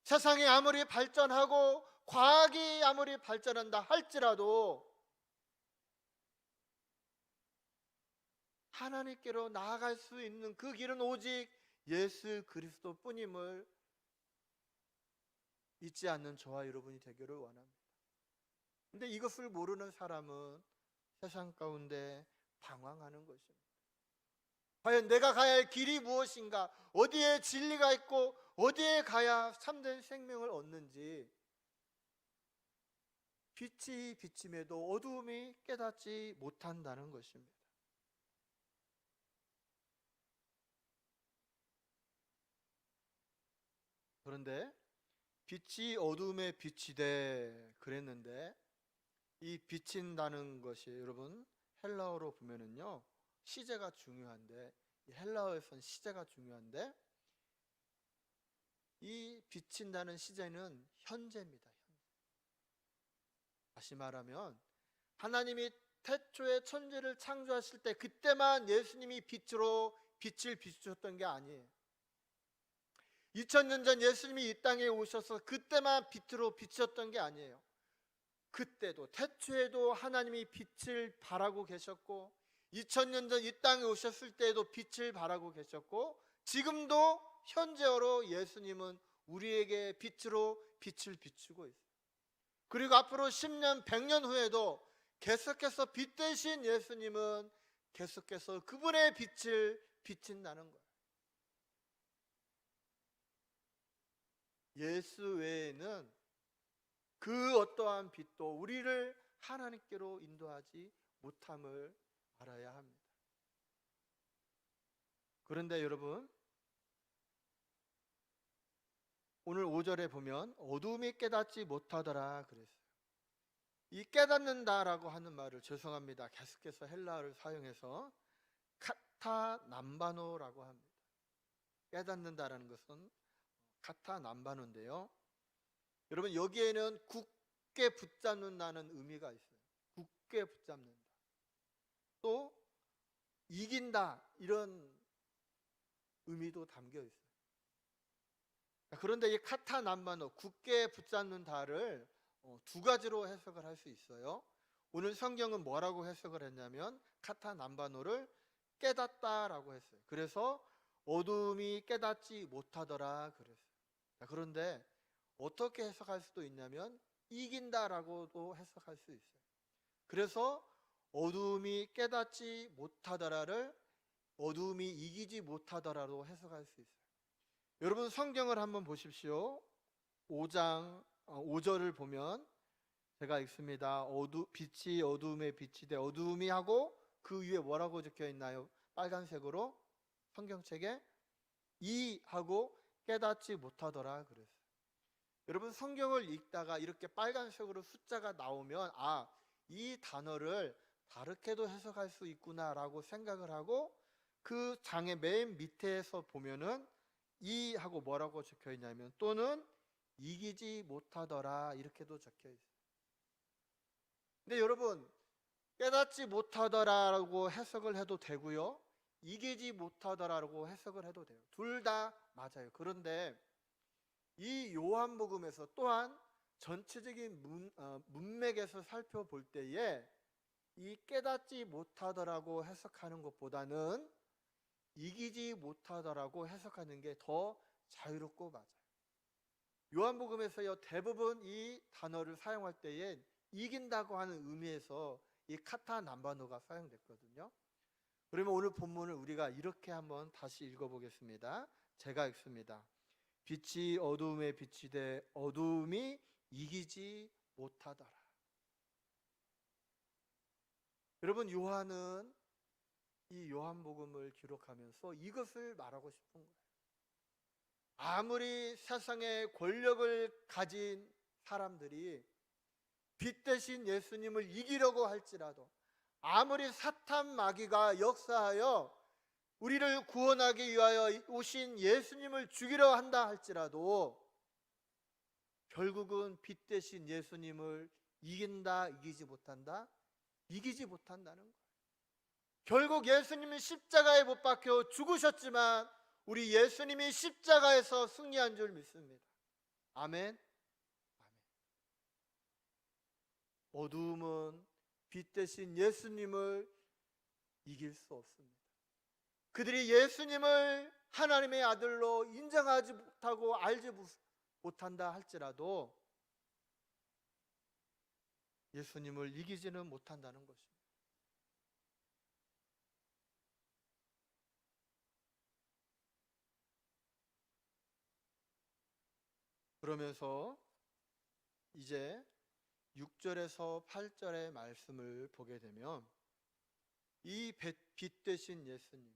세상이 아무리 발전하고 과학이 아무리 발전한다 할지라도 하나님께로 나아갈 수 있는 그 길은 오직 예수 그리스도 뿐임을 잊지 않는 저와 여러분이 되기를 원합니다. 근데 이것을 모르는 사람은 세상 가운데 방황하는 것입니다. 과연 내가 가야 할 길이 무엇인가? 어디에 진리가 있고 어디에 가야 참된 생명을 얻는지, 빛이 비침에도 어두움이 깨닫지 못한다는 것입니다. 그런데 빛이 어두움에 비치되 그랬는데, 이 비친다는 것이 여러분 헬라어로 보면은요 시제가 중요한데, 이 헬라어에서는 시제가 중요한데, 이 비친다는 시제는 현재입니다. 다시 말하면 하나님이 태초에 천지를 창조하실 때 그때만 예수님이 빛으로 빛을 비추셨던 게 아니에요. 2000년 전 예수님이 이 땅에 오셔서 그때만 빛으로 비추셨던 게 아니에요. 그때도 태초에도 하나님이 빛을 발하고 계셨고, 2000년 전 이 땅에 오셨을 때에도 빛을 발하고 계셨고, 지금도 현재어로 예수님은 우리에게 빛으로 빛을 비추고 있어요. 그리고 앞으로 10년, 100년 후에도 계속해서 빛 대신 예수님은 계속해서 그분의 빛을 비친다는 거예요. 예수 외에는 그 어떠한 빛도 우리를 하나님께로 인도하지 못함을 알아야 합니다. 그런데 여러분, 오늘 5절에 보면 어둠이 깨닫지 못하더라 그랬어요. 이 깨닫는다라고 하는 말을, 죄송합니다, 계속해서 헬라어를 사용해서 카타남바노라고 합니다. 깨닫는다라는 것은 카타남바노인데요, 여러분 여기에는 굳게 붙잡는다는 의미가 있어요. 굳게 붙잡는다, 또 이긴다, 이런 의미도 담겨 있어요. 그런데 이 카타남바노, 굳게 붙잡는다를 두 가지로 해석을 할 수 있어요. 오늘 성경은 뭐라고 해석을 했냐면 카타남바노를 깨닫다라고 했어요. 그래서 어둠이 깨닫지 못하더라 그랬어요. 그런데 어떻게 해석할 수도 있냐면 이긴다라고도 해석할 수 있어요. 그래서 어둠이 깨닫지 못하더라를 어둠이 이기지 못하더라로 해석할 수 있어요. 여러분 성경을 한번 보십시오. 5장 5절을 보면 제가 읽습니다. 빛이 어두움에 비치되, 어두움이 하고 그 위에 뭐라고 적혀 있나요? 빨간색으로 성경책에 이 하고 깨닫지 못하더라 그랬어요. 여러분 성경을 읽다가 이렇게 빨간색으로 숫자가 나오면 이 단어를 다르게도 해석할 수 있구나라고 생각을 하고, 그 장의 맨 밑에서 보면은 이 하고 뭐라고 적혀 있냐면 또는 이기지 못하더라 이렇게도 적혀 있어요. 근데 여러분 깨닫지 못하더라라고 해석을 해도 되고요, 이기지 못하더라라고 해석을 해도 돼요. 둘 다 맞아요. 그런데 이 요한복음에서 또한 전체적인 문맥에서 살펴볼 때에 이 깨닫지 못하더라고 해석하는 것보다는 이기지 못하더라고 해석하는 게 더 자유롭고 맞아요. 요한복음에서요 대부분 이 단어를 사용할 때에 이긴다고 하는 의미에서 이 카타남바노가 사용됐거든요. 그러면 오늘 본문을 우리가 이렇게 한번 다시 읽어보겠습니다. 제가 읽습니다. 빛이 어두움에 비치되 어두움이 이기지 못하더라. 여러분 요한은 이 요한복음을 기록하면서 이것을 말하고 싶은 거예요. 아무리 세상의 권력을 가진 사람들이 빛 대신 예수님을 이기려고 할지라도, 아무리 사탄 마귀가 역사하여 우리를 구원하기 위하여 오신 예수님을 죽이려 한다 할지라도 결국은 빛 대신 예수님을 이긴다, 이기지 못한다? 이기지 못한다는 거예요. 결국 예수님이 십자가에 못 박혀 죽으셨지만 우리 예수님이 십자가에서 승리한 줄 믿습니다. 아멘. 어두움은 빛 대신 예수님을 이길 수 없습니다. 그들이 예수님을 하나님의 아들로 인정하지 못하고 알지 못한다 할지라도 예수님을 이기지는 못한다는 것입니다. 그러면서 이제 6절에서 8절의 말씀을 보게 되면 이 빛 대신 예수님,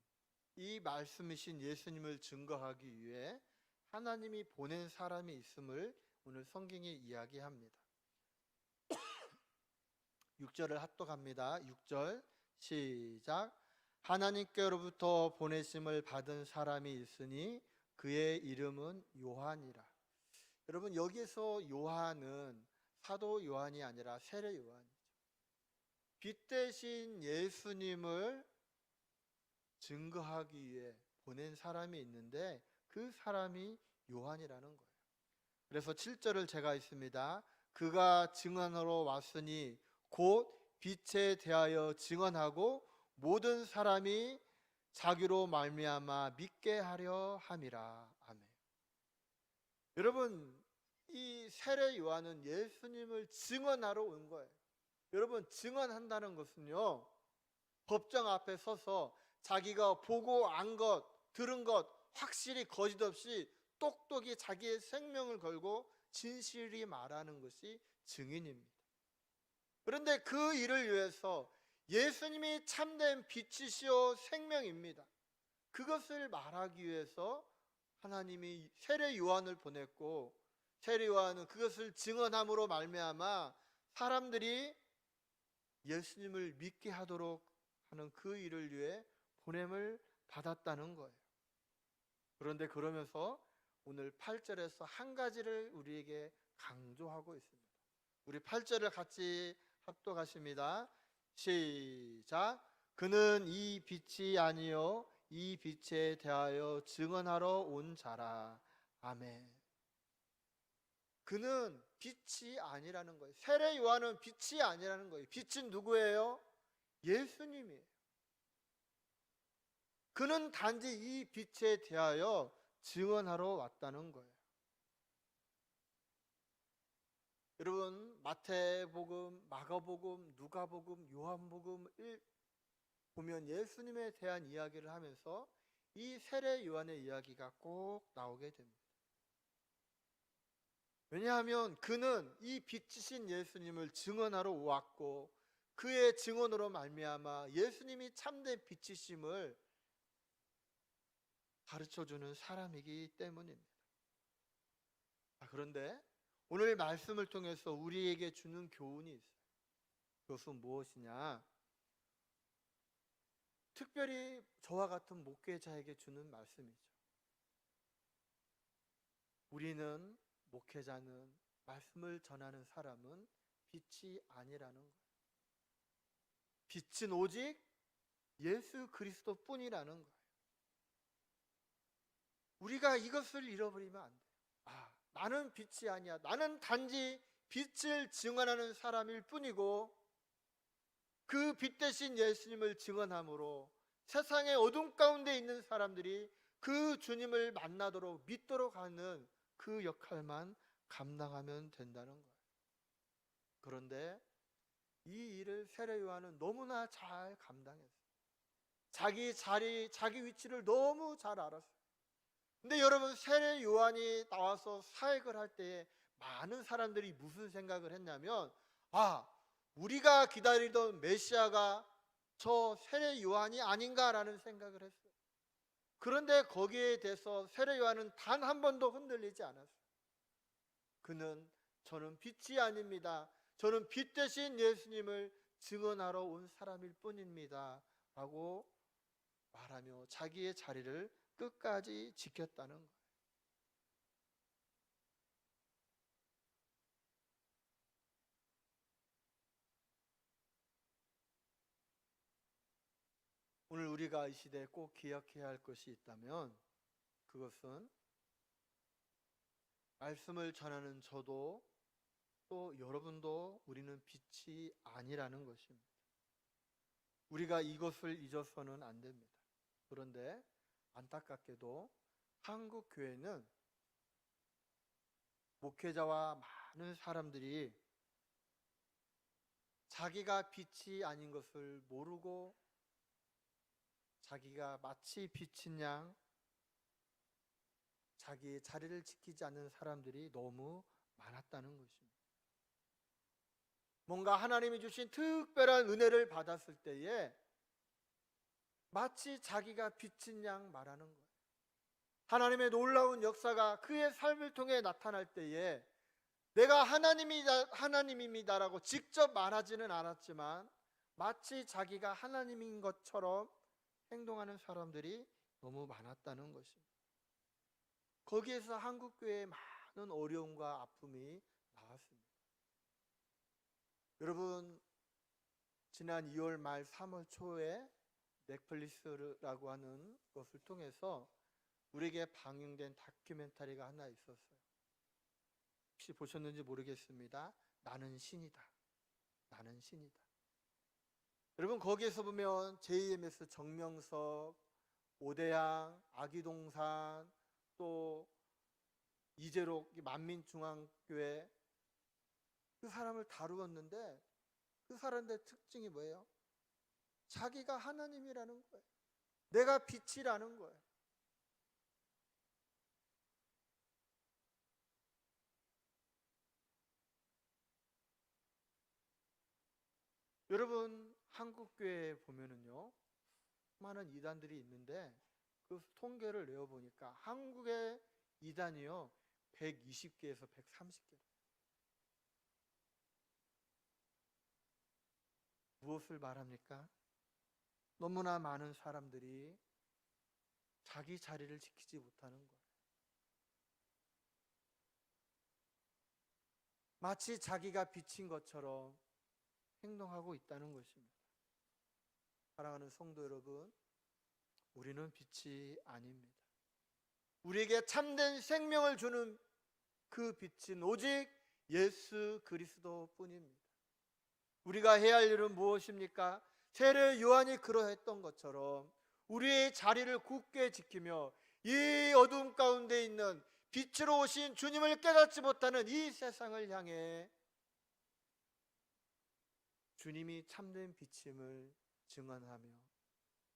이 말씀이신 예수님을 증거하기 위해 하나님이 보낸 사람이 있음을 오늘 성경이 이야기합니다. 6절을 합독합니다. 6절 시작. 하나님께로부터 보내심을 받은 사람이 있으니 그의 이름은 요한이라. 여러분, 여기서 요한은 사도 요한이 아니라 세례 요한이죠. 빛 대신 예수님을 증거하기 위해 보낸 사람이 있는데 그 사람이 요한이라는 거예요. 그래서 7절을 제가 읽습니다. 그가 증언하러 왔으니 곧 빛에 대하여 증언하고 모든 사람이 자기로 말미암아 믿게 하려 함이라. 아멘. 여러분, 이 세례 요한은 예수님을 증언하러 온 거예요. 여러분, 증언한다는 것은요, 법정 앞에 서서 자기가 보고 안 것, 들은 것 확실히 거짓 없이 똑똑히 자기의 생명을 걸고 진실이 말하는 것이 증인입니다. 그런데 그 일을 위해서 예수님이 참된 빛이시오 생명입니다. 그것을 말하기 위해서 하나님이 세례 요한을 보냈고, 세례 요한은 그것을 증언함으로 말미암아 사람들이 예수님을 믿게 하도록 하는 그 일을 위해 보냄을 받았다는 거예요. 그런데 그러면서 오늘 8절에서 한 가지를 우리에게 강조하고 있습니다. 우리 8절을 같이 합독하십니다. 시작. 그는 이 빛이 아니요 이 빛에 대하여 증언하러 온 자라. 아멘. 그는 빛이 아니라는 거예요. 세례 요한은 빛이 아니라는 거예요. 빛은 누구예요? 예수님이에요. 그는 단지 이 빛에 대하여 증언하러 왔다는 거예요. 여러분, 마태복음, 마가복음, 누가복음, 요한복음 보면 예수님에 대한 이야기를 하면서 이 세례 요한의 이야기가 꼭 나오게 됩니다. 왜냐하면 그는 이 빛이신 예수님을 증언하러 왔고 그의 증언으로 말미암아 예수님이 참된 빛이심을 가르쳐주는 사람이기 때문입니다. 그런데 오늘 말씀을 통해서 우리에게 주는 교훈이 있어요. 그것은 무엇이냐? 특별히 저와 같은 목회자에게 주는 말씀이죠. 우리는, 목회자는, 말씀을 전하는 사람은 빛이 아니라는 거예요. 빛은 오직 예수 그리스도 뿐이라는 거예요. 우리가 이것을 잃어버리면 안 돼요. 나는 빛이 아니야. 나는 단지 빛을 증언하는 사람일 뿐이고 그 빛 대신 예수님을 증언함으로 세상의 어둠 가운데 있는 사람들이 그 주님을 만나도록 믿도록 하는 그 역할만 감당하면 된다는 거예요. 그런데 이 일을 세례 요한은 너무나 잘 감당했어요. 자기 자리, 자기 위치를 너무 잘 알았어요. 근데 여러분, 세례 요한이 나와서 사역을 할 때 많은 사람들이 무슨 생각을 했냐면, 우리가 기다리던 메시아가 저 세례 요한이 아닌가라는 생각을 했어요. 그런데 거기에 대해서 세례 요한은 단 한 번도 흔들리지 않았어요. 그는 저는 빛이 아닙니다. 저는 빛 대신 예수님을 증언하러 온 사람일 뿐입니다. 라고 말하며 자기의 자리를 끝까지 지켰다는 거예요. 오늘 우리가 이 시대에 꼭 기억해야 할 것이 있다면 그것은 말씀을 전하는 저도 또 여러분도 우리는 빛이 아니라는 것입니다. 우리가 이것을 잊어서는 안 됩니다. 그런데 안타깝게도 한국 교회는 목회자와 많은 사람들이 자기가 빛이 아닌 것을 모르고 자기가 마치 빛인 양 자기의 자리를 지키지 않는 사람들이 너무 많았다는 것입니다. 뭔가 하나님이 주신 특별한 은혜를 받았을 때에 마치 자기가 빛인 양 말하는 거예요. 하나님의 놀라운 역사가 그의 삶을 통해 나타날 때에 내가 하나님입니다라고 직접 말하지는 않았지만 마치 자기가 하나님인 것처럼 행동하는 사람들이 너무 많았다는 것입니다. 거기에서 한국교회에 많은 어려움과 아픔이 나왔습니다. 여러분, 지난 2월 말 3월 초에 넷플릭스라고 하는 것을 통해서 우리에게 방영된 다큐멘터리가 하나 있었어요. 혹시 보셨는지 모르겠습니다. 나는 신이다. 나는 신이다. 여러분, 거기에서 보면 JMS 정명석, 오대양, 아기동산, 또 이재록 만민중앙교회 그 사람을 다루었는데 그 사람들의 특징이 뭐예요? 자기가 하나님이라는 거예요. 내가 빛이라는 거예요. 여러분, 한국교회에 보면은요 많은 이단들이 있는데 그 통계를 내어보니까 한국의 이단이요 120개에서 130개. 무엇을 말합니까? 너무나 많은 사람들이 자기 자리를 지키지 못하는 거예요. 마치 자기가 빛인 것처럼 행동하고 있다는 것입니다. 사랑하는 성도 여러분, 우리는 빛이 아닙니다. 우리에게 참된 생명을 주는 그 빛은 오직 예수 그리스도뿐입니다. 우리가 해야 할 일은 무엇입니까? 세례 요한이 그러했던 것처럼 우리의 자리를 굳게 지키며 이 어둠 가운데 있는 빛으로 오신 주님을 깨닫지 못하는 이 세상을 향해 주님이 참된 빛임을 증언하며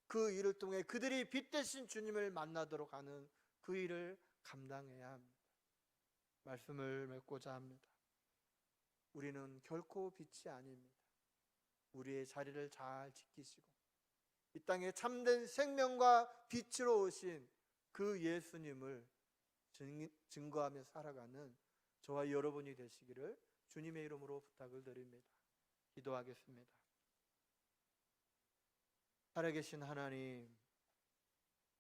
그 일을 통해 그들이 빛 대신 주님을 만나도록 하는 그 일을 감당해야 합니다. 말씀을 맺고자 합니다. 우리는 결코 빛이 아닙니다. 우리의 자리를 잘 지키시고 이 땅에 참된 생명과 빛으로 오신 그 예수님을 증거하며 살아가는 저와 여러분이 되시기를 주님의 이름으로 부탁을 드립니다. 기도하겠습니다. 살아계신 하나님,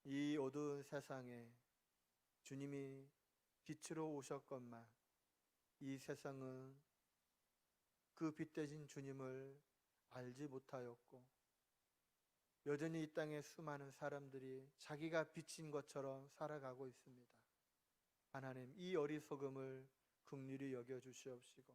이 어두운 세상에 주님이 빛으로 오셨건만 이 세상은 그 빛 대신 주님을 알지 못하였고 여전히 이 땅에 수많은 사람들이 자기가 빛인 것처럼 살아가고 있습니다. 하나님, 이 어리석음을 긍휼히 여겨 주시옵시고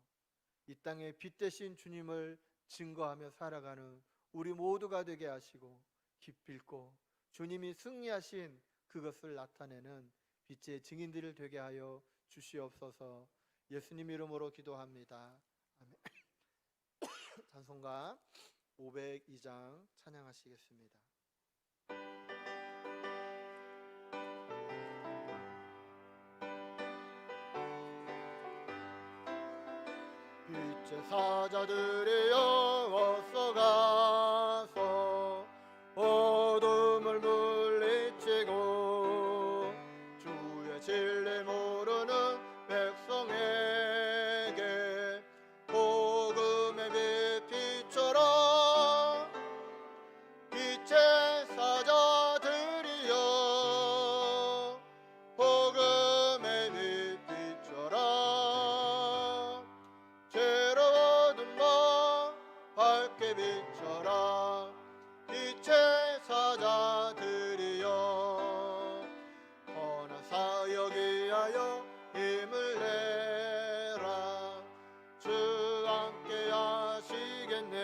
이 땅에 빛 대신 주님을 증거하며 살아가는 우리 모두가 되게 하시고 기필코 주님이 승리하신 그것을 나타내는 빛의 증인들을 되게 하여 주시옵소서. 예수님 이름으로 기도합니다. 아멘. 찬송가 502장 찬양하시겠습니다. 빛의 사자들이여 어서 가서 어둠을 물리치고 주의 진리 모르는 백성에게 위하여 힘을 내라. 주 함께 하시겠네.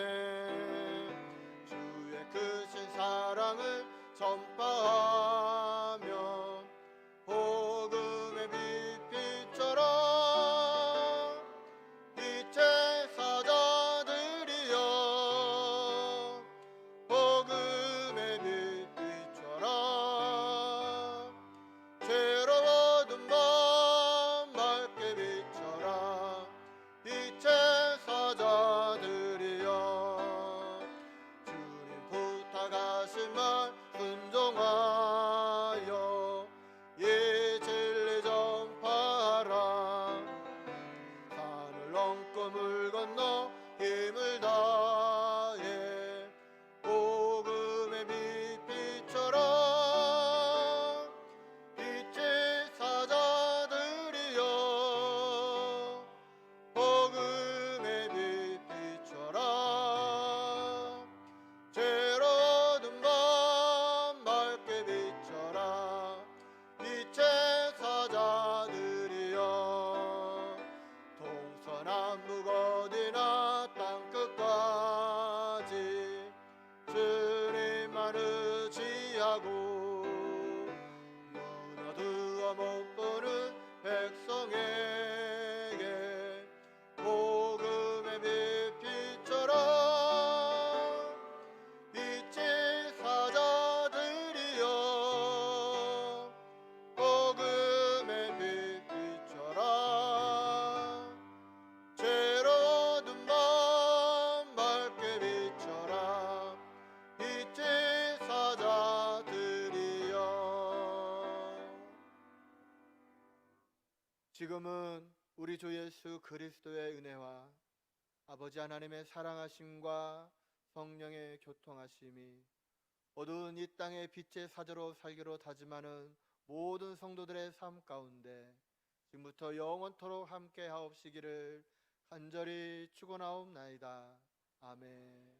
주의 크신 사랑을 전파하며 복음의 빛처럼 빛의 사자들이여 복음의 빛처럼 괴로워둔 밤 맑게 비춰라. 빛의 사자들이여 주님 부탁하신 말 순종하여 이 진리 전파하라. 산을 넘고 물 건너 힘을 다해 복음의 빛처럼 빛의 사자들이여 복음의 빛처럼 죄로든 밤 맑게 비춰라. 빛의 사자들이여 동서남북 어디나 땅끝까지 주님만 의지하고 눈 어두워 못 보는 백성에게 복음의 빛처럼 빛의 사자들이여 복음의 빛처럼 죄로워둔 밤 맑게 비춰라. 빛의 사자들이여. 지금은 우리 주 예수 그리스도의 은혜와 아버지 하나님의 사랑하심과 성령의 교통하심이 어두운 이 땅의 빛의 사자로 살기로 다짐하는 모든 성도들의 삶 가운데 지금부터 영원토록 함께 하옵시기를 간절히 축원하옵나이다. 아멘.